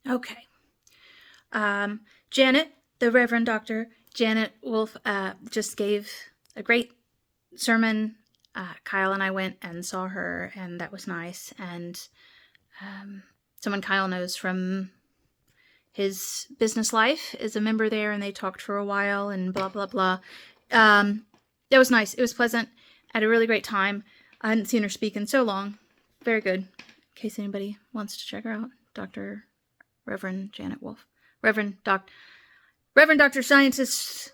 Okay. Janet, the Reverend Dr. Janet Wolf, just gave a great sermon. Kyle and I went and saw her, and that was nice. And someone Kyle knows from his business life is a member there, and they talked for a while and blah, blah, blah. That was nice. It was pleasant. I had a really great time. I hadn't seen her speak in so long. Very good. In case anybody wants to check her out, Reverend Janet Wolf. Reverend Dr. Scientist,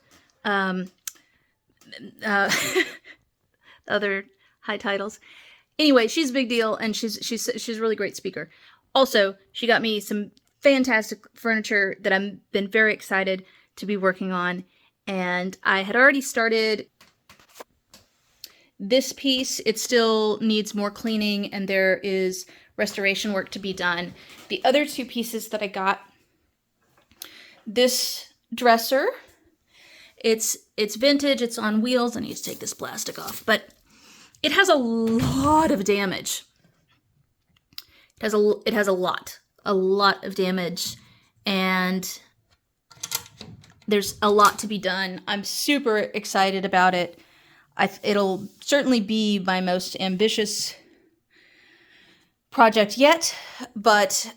other high titles. Anyway, she's a big deal, and she's a really great speaker. Also, she got me some fantastic furniture that I've been very excited to be working on, and I had already started this piece. It still needs more cleaning, and there is restoration work to be done. The other two pieces that I got, this dresser, it's vintage, it's on wheels. I need to take this plastic off, but it has a lot of damage. It has a lot of damage, and there's a lot to be done. I'm super excited about it. It'll certainly be my most ambitious project yet, but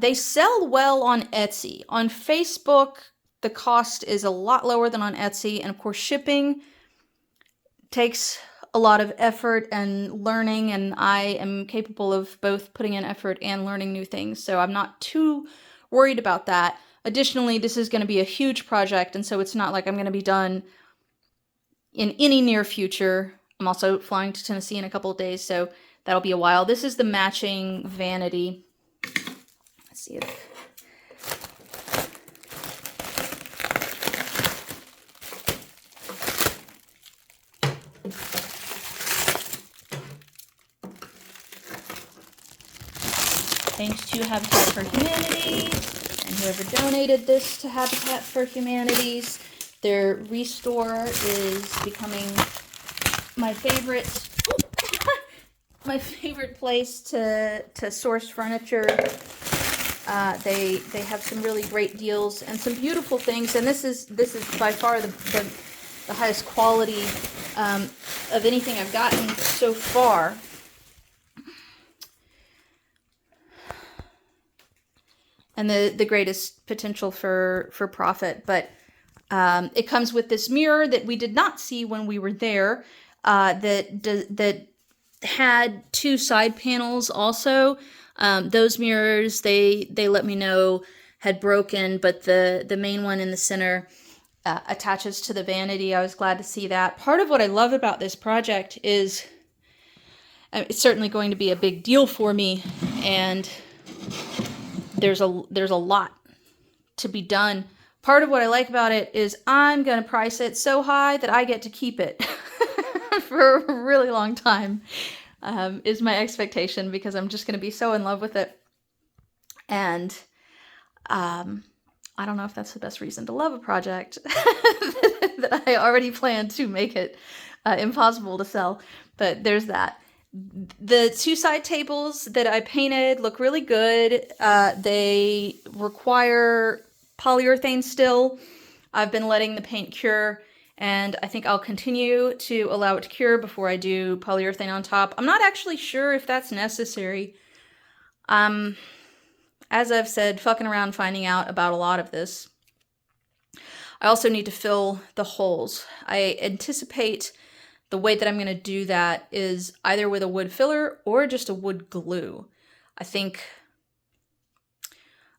they sell well on Etsy. On Facebook, the cost is a lot lower than on Etsy, and of course shipping takes a lot of effort and learning, and I am capable of both putting in effort and learning new things, so I'm not too worried about that. Additionally, this is going to be a huge project, and so it's not like I'm going to be done in any near future. I'm also flying to Tennessee in a couple of days, so that'll be a while. This is the matching vanity. Let's see if... Thanks to Habitat for Humanity and whoever donated this to Habitat for Humanities. Their restore is becoming my favorite place to source furniture. They have some really great deals and some beautiful things, and this is by far the highest quality of anything I've gotten so far. And the greatest potential for profit. But it comes with this mirror that we did not see when we were there, that had two side panels also. Those mirrors, they let me know had broken, but the main one in the center attaches to the vanity. I was glad to see that. Part of what I love about this project is it's certainly going to be a big deal for me, and there's a lot to be done. Part of what I like about it is I'm going to price it so high that I get to keep it for a really long time, is my expectation, because I'm just going to be so in love with it. And I don't know if that's the best reason to love a project that I already planned to make it impossible to sell, but there's that. The two side tables that I painted look really good. They require polyurethane still. I've been letting the paint cure, and I think I'll continue to allow it to cure before I do polyurethane on top. I'm not actually sure if that's necessary. As I've said, fucking around finding out about a lot of this. I also need to fill the holes. I anticipate the way that I'm going to do that is either with a wood filler or just a wood glue. I think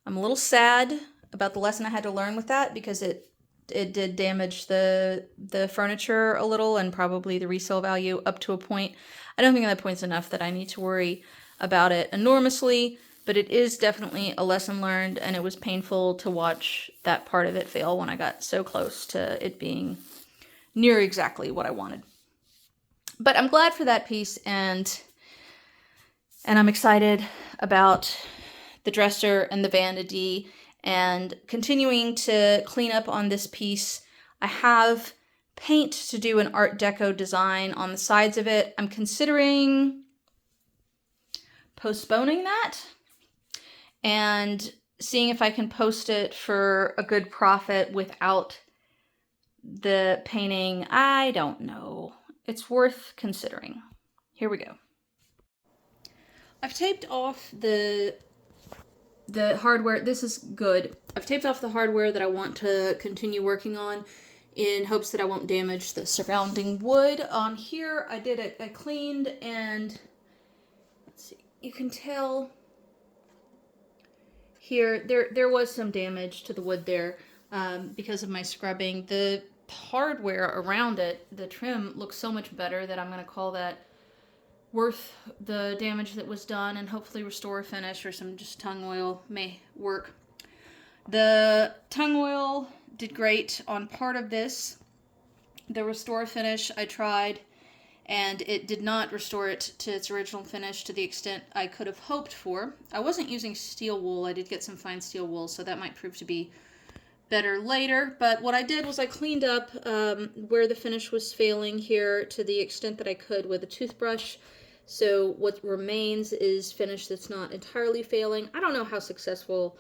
I'm a little sad about the lesson I had to learn with that, because it did damage the furniture a little, and probably the resale value up to a point. I don't think that point's enough that I need to worry about it enormously, but it is definitely a lesson learned, and it was painful to watch that part of it fail when I got so close to it being near exactly what I wanted. But I'm glad for that piece, and I'm excited about the dresser and the vanity, and continuing to clean up on this piece. I have paint to do an Art Deco design on the sides of it. I'm considering postponing that and seeing if I can post it for a good profit without the painting. I don't know. It's worth considering. Here we go. I've taped off the hardware. This is good. I've taped off the hardware that I want to continue working on in hopes that I won't damage the surrounding wood. On here, I did it. I cleaned, and let's see. You can tell here there was some damage to the wood there because of my scrubbing. The hardware around it, the trim, looks so much better that I'm going to call that worth the damage that was done, and hopefully restore a finish, or some just tung oil may work. The tung oil did great on part of this. The restore finish I tried, and it did not restore it to its original finish to the extent I could have hoped for. I wasn't using steel wool. I did get some fine steel wool, so that might prove to be better later. But what I did was I cleaned up where the finish was failing here to the extent that I could with a toothbrush. So what remains is finish that's not entirely failing. I don't know how successful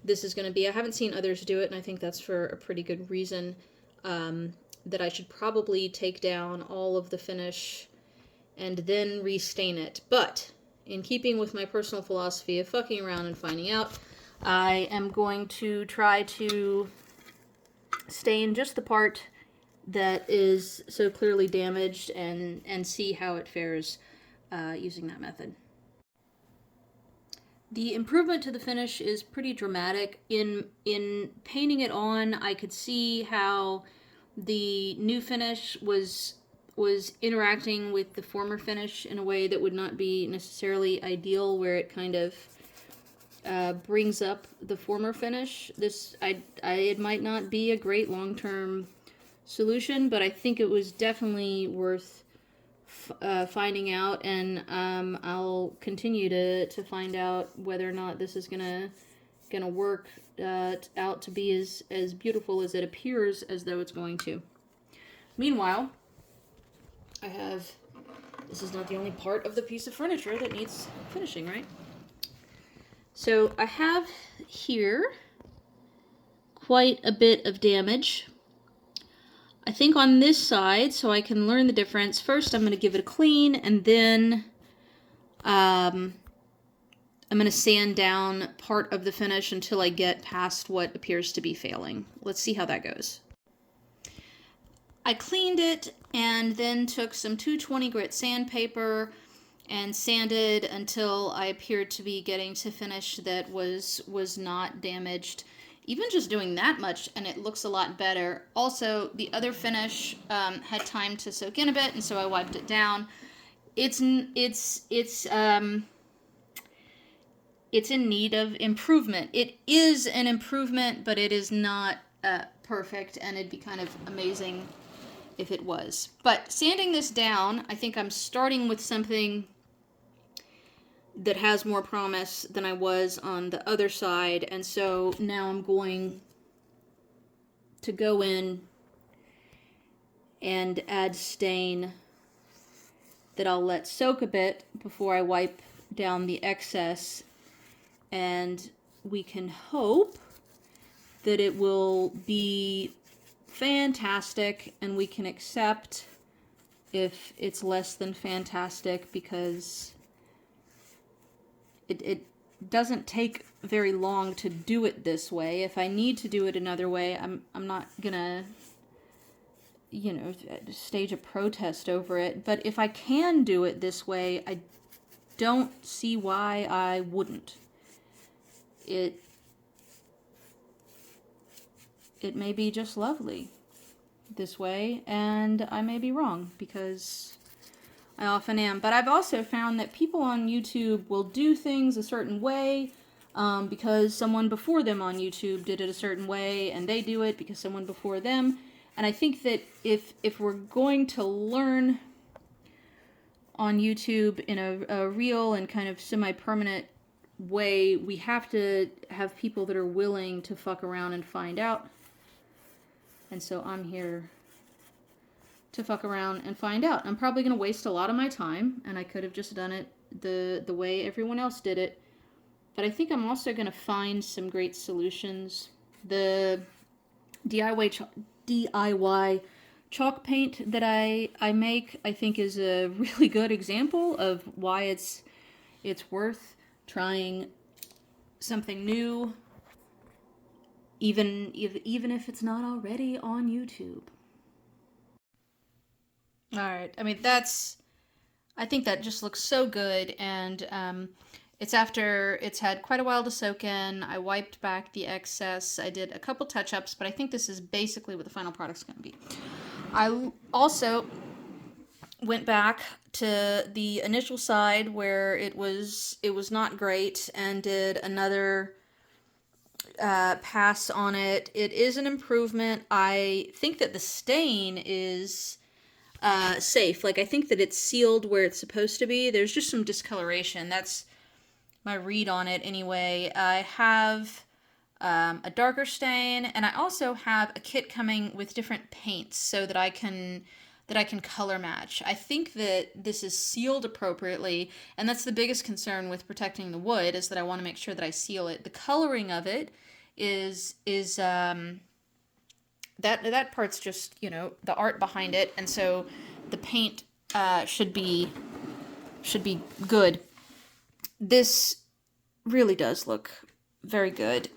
this is going to be. I haven't seen others do it, and I think that's for a pretty good reason. That I should probably take down all of the finish and then restain it. But in keeping with my personal philosophy of fucking around and finding out, I am going to try to stain just the part that is so clearly damaged and see how it fares using that method. The improvement to the finish is pretty dramatic. In painting it on, I could see how the new finish was interacting with the former finish in a way that would not be necessarily ideal, where it kind of brings up the former finish. It might not be a great long-term solution, but I think it was definitely worth finding out, and I'll continue to find out whether or not this is gonna work out to be as beautiful as it appears as though it's going to. Meanwhile, this is not the only part of the piece of furniture that needs finishing, right? So I have here quite a bit of damage. I think on this side, so I can learn the difference, first I'm going to give it a clean, and then I'm going to sand down part of the finish until I get past what appears to be failing. Let's see how that goes. I cleaned it and then took some 220 grit sandpaper and sanded until I appeared to be getting to finish that was not damaged. Even just doing that much, and it looks a lot better. Also, the other finish had time to soak in a bit, and so I wiped it down. It's in need of improvement. It is an improvement, but it is not perfect, and it'd be kind of amazing if it was. But sanding this down, I think I'm starting with something that has more promise than I was on the other side, and so now I'm going to go in and add stain that I'll let soak a bit before I wipe down the excess, and we can hope that it will be fantastic, and we can accept if it's less than fantastic, because it doesn't take very long to do it this way. If I need to do it another way, I'm not gonna, stage a protest over it. But if I can do it this way, I don't see why I wouldn't. It may be just lovely this way, and I may be wrong, because I often am. But I've also found that people on YouTube will do things a certain way because someone before them on YouTube did it a certain way, and they do it because someone before them. And I think that if we're going to learn on YouTube in a real and kind of semi-permanent way, we have to have people that are willing to fuck around and find out. And so I'm here to fuck around and find out. I'm probably going to waste a lot of my time, and I could have just done it the way everyone else did it. but I think I'm also going to find some great solutions. The DIY chalk paint that I make, I think, is a really good example of why it's worth trying something new, even if it's not already on YouTube. All right. I mean, I think that just looks so good, and it's after it's had quite a while to soak in. I wiped back the excess. I did a couple touch-ups, but I think this is basically what the final product's going to be. I also went back to the initial side where it was not great and did another pass on it. It is an improvement. I think that the stain is safe. Like, I think that it's sealed where it's supposed to be. There's just some discoloration. That's my read on it anyway. I have a darker stain, and I also have a kit coming with different paints so that I can color match. I think that this is sealed appropriately, and that's the biggest concern with protecting the wood, is that I want to make sure that I seal it. The coloring of it is that part's just, you know, the art behind it, and so the paint should be good. This really does look very good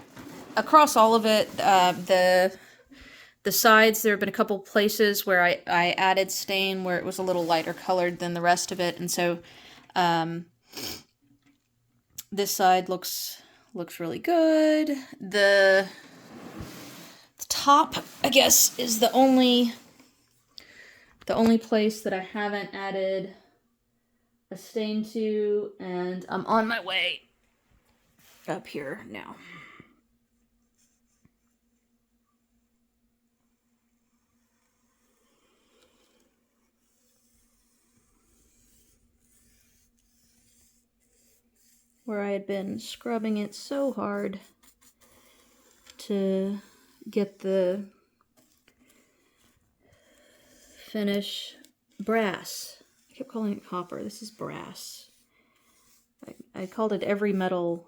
across all of it. The sides, there have been a couple places where I added stain where it was a little lighter colored than the rest of it, and so this side looks really good. The top, I guess, is the only place that I haven't added a stain to, and I'm on my way up here now. Where I had been scrubbing it so hard to get the finish. Brass. I kept calling it copper. This is brass. I called it every metal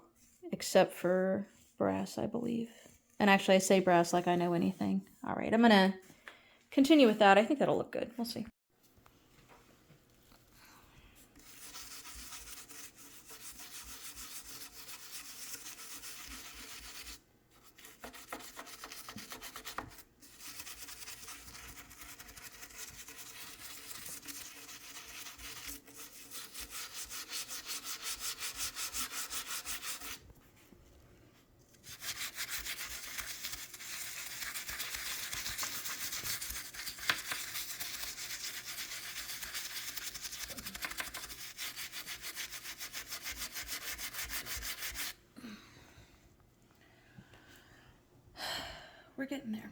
except for brass, I believe. And actually, I say brass like I know anything. All right, I'm gonna continue with that. I think that'll look good. We'll see. We're getting there.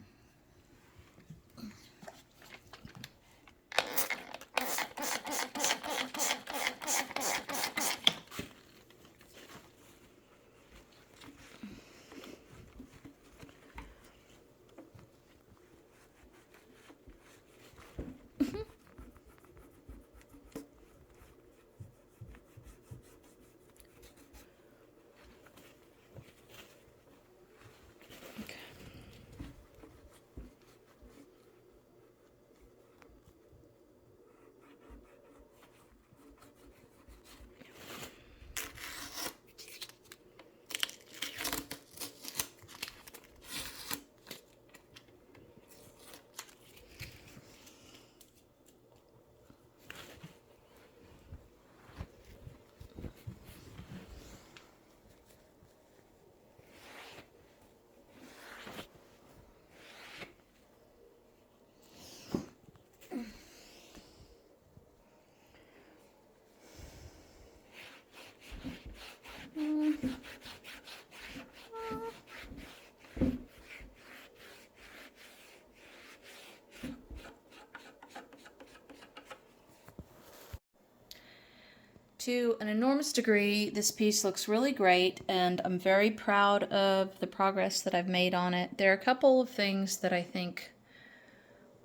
To an enormous degree, this piece looks really great, and I'm very proud of the progress that I've made on it. There are a couple of things that I think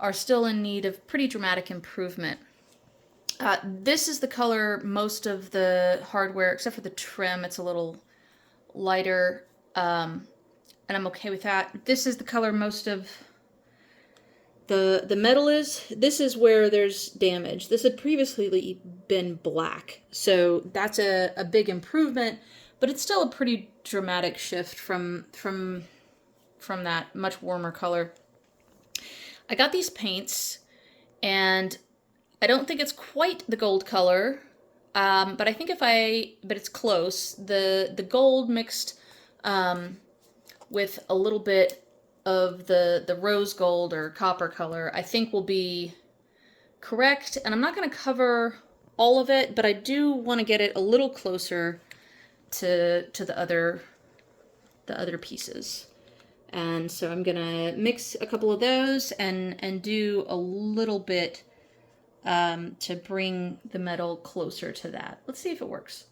are still in need of pretty dramatic improvement. This is the color most of the hardware, except for the trim, it's a little lighter, and I'm okay with that. This is the color most of the metal is. This is where there's damage. This had previously been black, so that's a big improvement, but it's still a pretty dramatic shift from that much warmer color. I got these paints, and I don't think it's quite the gold color, but I think but it's close. The gold mixed with a little bit of the rose gold or copper color, I think will be correct. And I'm not going to cover all of it, but I do want to get it a little closer to the other pieces. And so I'm gonna mix a couple of those and do a little bit to bring the metal closer to that. Let's see if it works.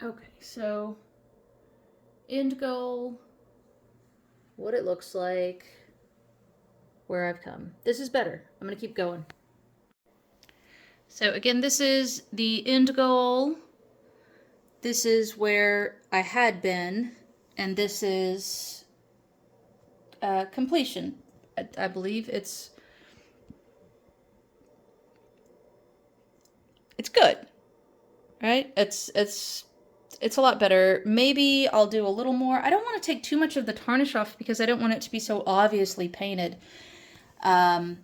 Okay, so end goal, what it looks like, where I've come. This is better. I'm gonna keep going. So again, this is the end goal. This is where I had been, and this is completion. I believe it's good, right? It's a lot better. Maybe I'll do a little more. I don't want to take too much of the tarnish off because I don't want it to be so obviously painted. But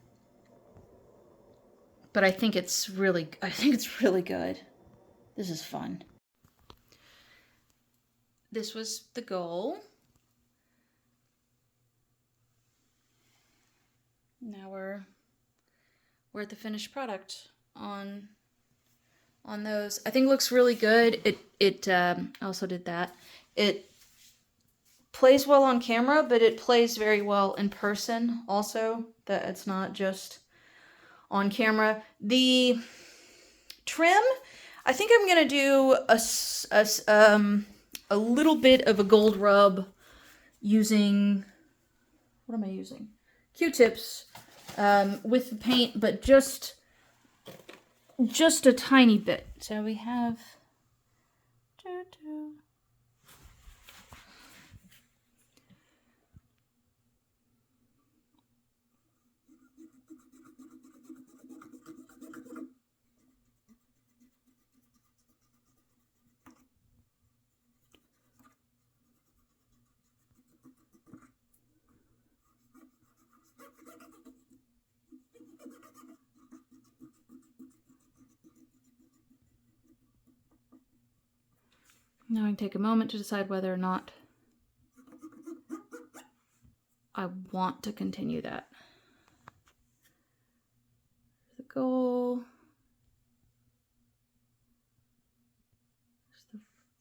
I think it's really good. This is fun. This was the goal. Now we're at the finished product on those. I think it looks really good. It also did that. It plays well on camera, but it plays very well in person also. That it's not just on camera. The trim, I think I'm gonna do a little bit of a gold rub using, what am I using? Q-tips with the paint, but just a tiny bit. So we have Now I can take a moment to decide whether or not I want to continue that. The goal.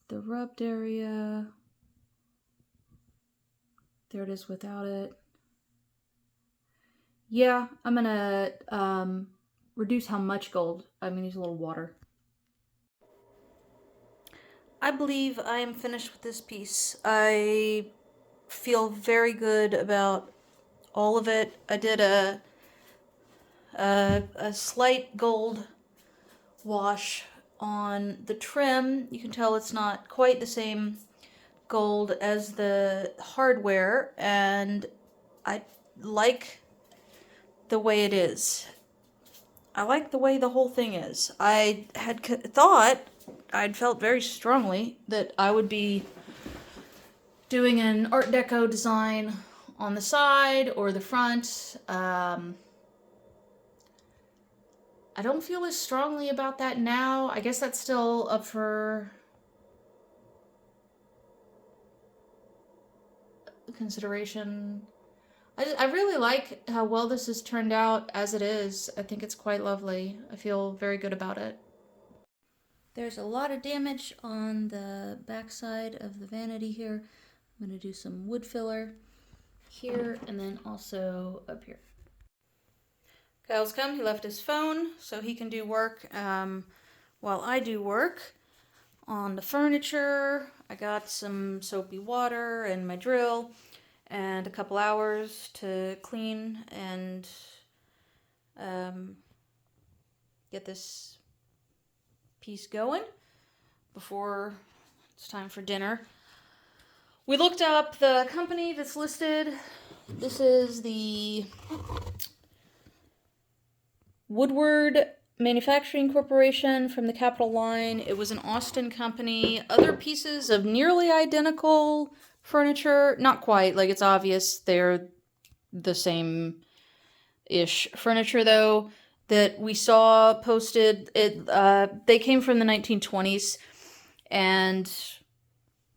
The rubbed area. There it is without it. Yeah, I'm gonna reduce how much gold. I'm gonna use a little water. I believe I am finished with this piece. I feel very good about all of it. I did a slight gold wash on the trim. You can tell it's not quite the same gold as the hardware, and I like the way it is. I like the way the whole thing is. I had thought, I'd felt very strongly that I would be doing an Art Deco design on the side or the front. I don't feel as strongly about that now. I guess that's still up for consideration. I really like how well this has turned out as it is. I think it's quite lovely. I feel very good about it. There's a lot of damage on the backside of the vanity here. I'm going to do some wood filler here and then also up here. Kyle's come. He left his phone so he can do work while I do work on the furniture. I got some soapy water and my drill and a couple hours to clean and get this piece going before it's time for dinner. We looked up the company that's listed. This is the Woodward Manufacturing Corporation from the Capital Line. It was an Austin company. Other pieces of nearly identical furniture, not quite, like it's obvious they're the same-ish furniture though, that we saw posted. They came from the 1920s, and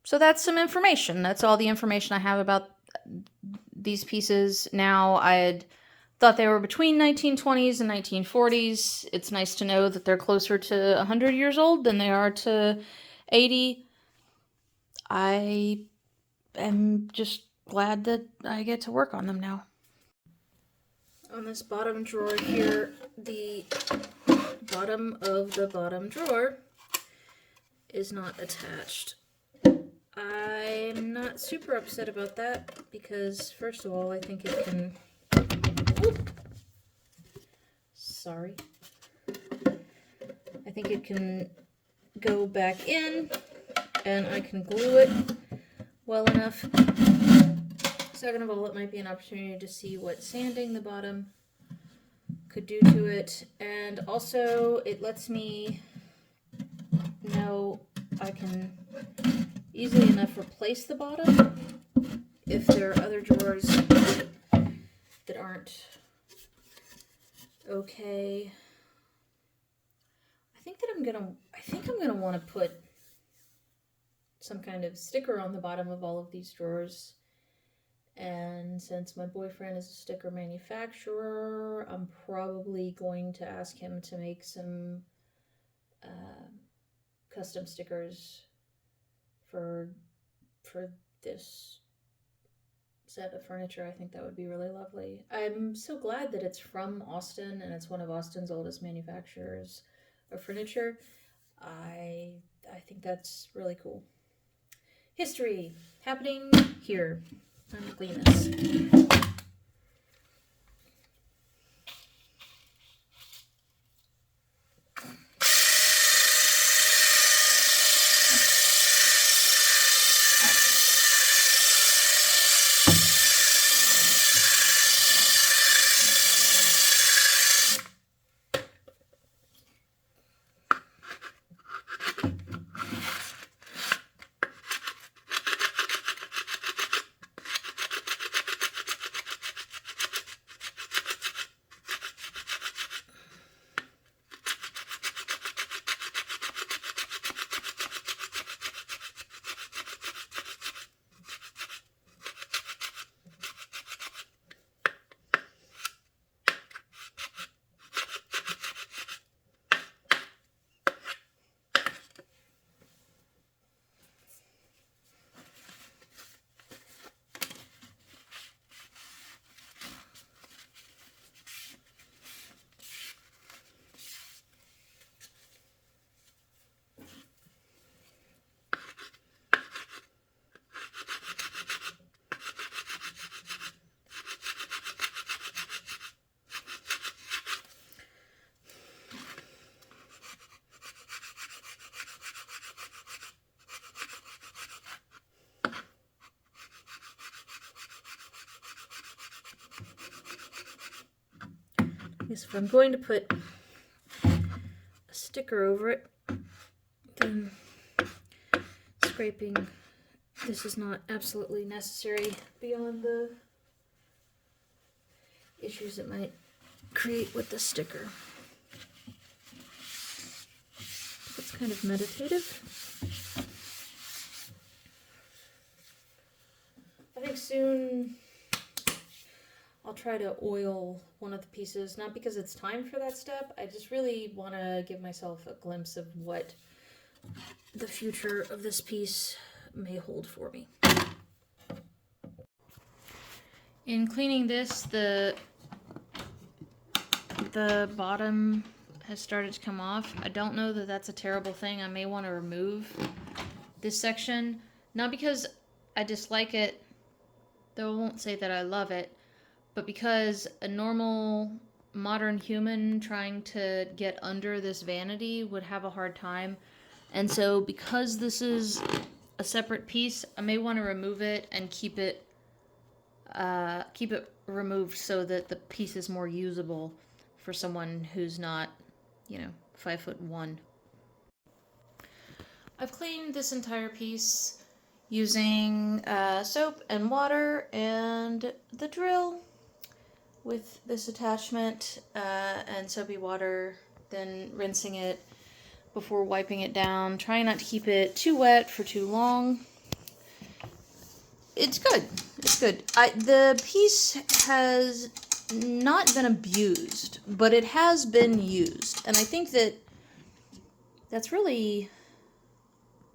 so that's some information. That's all the information I have about these pieces now. I had thought they were between 1920s and 1940s. It's nice to know that they're closer to 100 years old than they are to 80. I am just glad that I get to work on them now. On this bottom drawer here, the bottom of the bottom drawer is not attached. I'm not super upset about that because, first of all, I think it can... Sorry. I think it can go back in and I can glue it well enough. Second of all, it might be an opportunity to see what sanding the bottom could do to it. And also, it lets me know I can easily enough replace the bottom if there are other drawers that aren't okay. I think I'm gonna want to put some kind of sticker on the bottom of all of these drawers. And since my boyfriend is a sticker manufacturer, I'm probably going to ask him to make some custom stickers for this set of furniture. I think that would be really lovely. I'm so glad that it's from Austin and it's one of Austin's oldest manufacturers of furniture. I think that's really cool. History happening here. Time to clean this. is if I'm going to put a sticker over it, then scraping this is not absolutely necessary beyond the issues it might create with the sticker. It's kind of meditative. I think soon I'll try to oil one of the pieces, not because it's time for that step. I just really want to give myself a glimpse of what the future of this piece may hold for me. In cleaning this, the bottom has started to come off. I don't know that that's a terrible thing. I may want to remove this section, not because I dislike it, though I won't say that I love it, but because a normal modern human trying to get under this vanity would have a hard time. And so because this is a separate piece, I may want to remove it and keep it removed so that the piece is more usable for someone who's not, 5'1". I've cleaned this entire piece using soap and water and the drill with this attachment and soapy water, then rinsing it before wiping it down, trying not to keep it too wet for too long. It's good. It's good. The piece has not been abused, but it has been used. And I think that that's really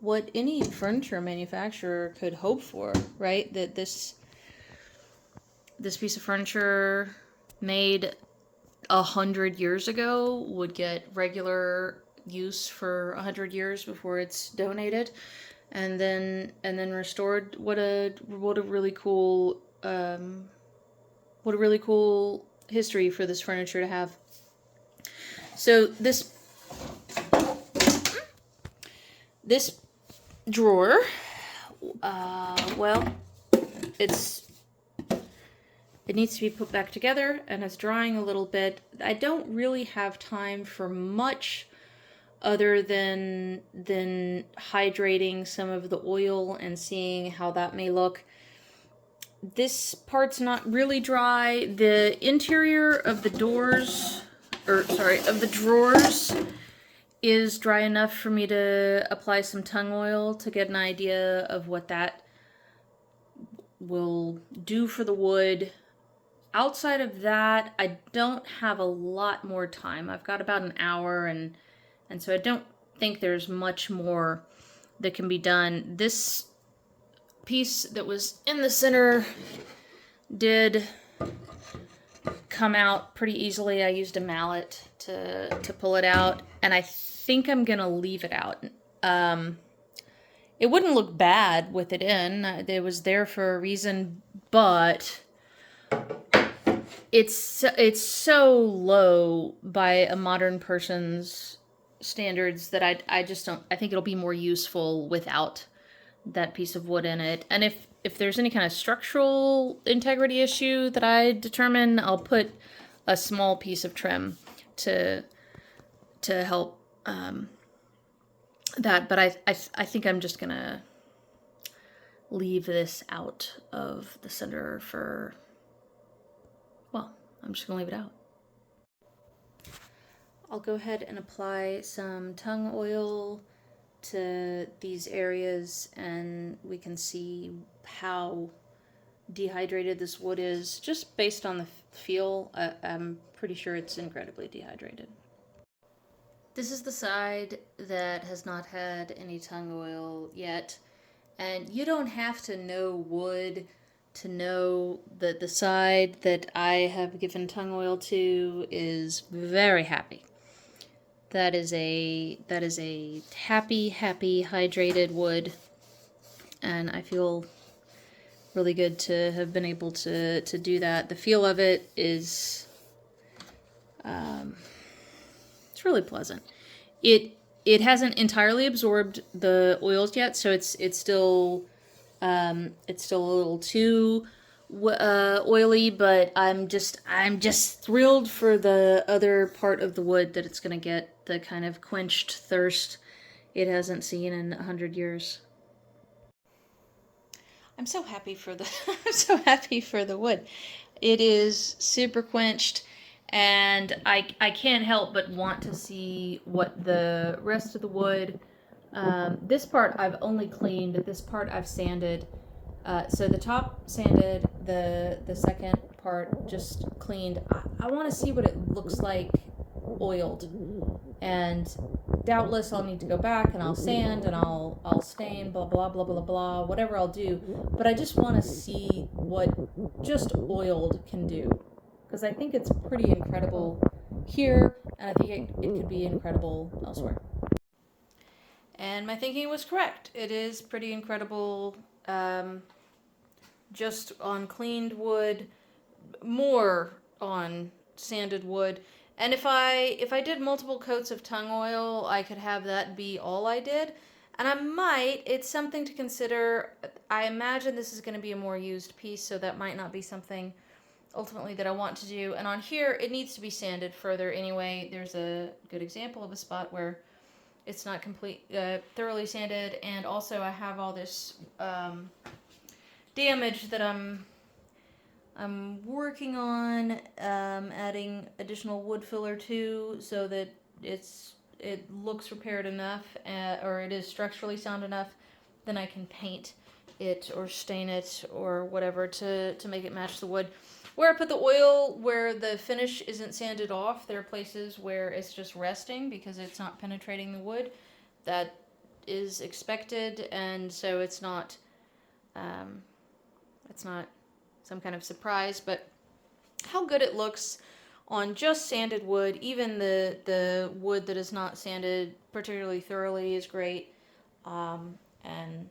what any furniture manufacturer could hope for, right? That this piece of furniture made 100 years ago would get regular use for 100 years before it's donated, and then restored. What a really cool history for this furniture to have. So this drawer, well, it needs to be put back together, and it's drying a little bit. I don't really have time for much other than hydrating some of the oil and seeing how that may look. This part's not really dry. The interior of the of the drawers is dry enough for me to apply some tung oil to get an idea of what that will do for the wood. Outside of that, I don't have a lot more time. I've got about an hour, and so I don't think there's much more that can be done. This piece that was in the center did come out pretty easily. I used a mallet to pull it out, and I think I'm gonna leave it out. It wouldn't look bad with it in. It was there for a reason, but it's so low by a modern person's standards that I just don't. I think it'll be more useful without that piece of wood in it. And if there's any kind of structural integrity issue that I determine, I'll put a small piece of trim to help that. But I think I'm just gonna leave this out of the center for. Well, I'm just gonna leave it out. I'll go ahead and apply some tung oil to these areas, and we can see how dehydrated this wood is just based on the feel. I'm pretty sure it's incredibly dehydrated. This is the side that has not had any tung oil yet, and you don't have to know wood to know that the side that I have given tung oil to is very happy. That is a happy, hydrated wood, and I feel really good to have been able to do that. The feel of it is, it's really pleasant. It hasn't entirely absorbed the oils yet, so it's still a little too oily, but I'm just thrilled for the other part of the wood that it's gonna get, the kind of quenched thirst it hasn't seen in 100 years. I'm so happy for the I'm so happy for the wood. It is super quenched, and I can't help but want to see what the rest of the wood. This part I've only cleaned. This part I've sanded. So the top sanded, the second part just cleaned. I want to see what it looks like oiled, and doubtless I'll need to go back and I'll sand and I'll stain, blah blah blah blah blah, whatever I'll do. But I just want to see what just oiled can do, because I think it's pretty incredible here, and I think it could be incredible elsewhere. And my thinking was correct. It is pretty incredible. Just on cleaned wood, more on sanded wood. And if I did multiple coats of tung oil, I could have that be all I did. And I might, it's something to consider. I imagine this is going to be a more used piece, so that might not be something ultimately that I want to do. And on here, it needs to be sanded further anyway. There's a good example of a spot where it's not thoroughly sanded, and also I have all this damage that I'm working on adding additional wood filler to, so that it looks repaired enough, or it is structurally sound enough. Then I can paint it or stain it or whatever to make it match the wood. Where I put the oil, where the finish isn't sanded off, there are places where it's just resting because it's not penetrating the wood. That is expected, and so it's not some kind of surprise. But how good it looks on just sanded wood, even the wood that is not sanded particularly thoroughly, is great. And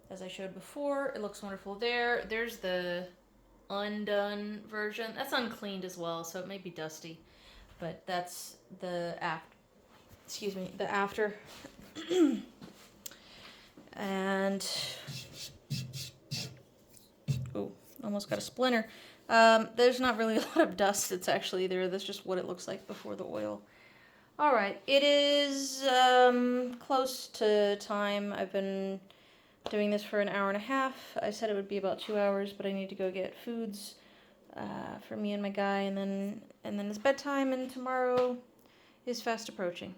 as I showed before, it looks wonderful there. There's the undone version. That's uncleaned as well, so it may be dusty. But that's the after. And oh, almost got a splinter. There's not really a lot of dust that's actually there. That's just what it looks like before the oil. All right, it is close to time. I've been doing this for an hour and a half. I said it would be about 2 hours, but I need to go get foods for me and my guy, and then it's bedtime, and tomorrow is fast approaching.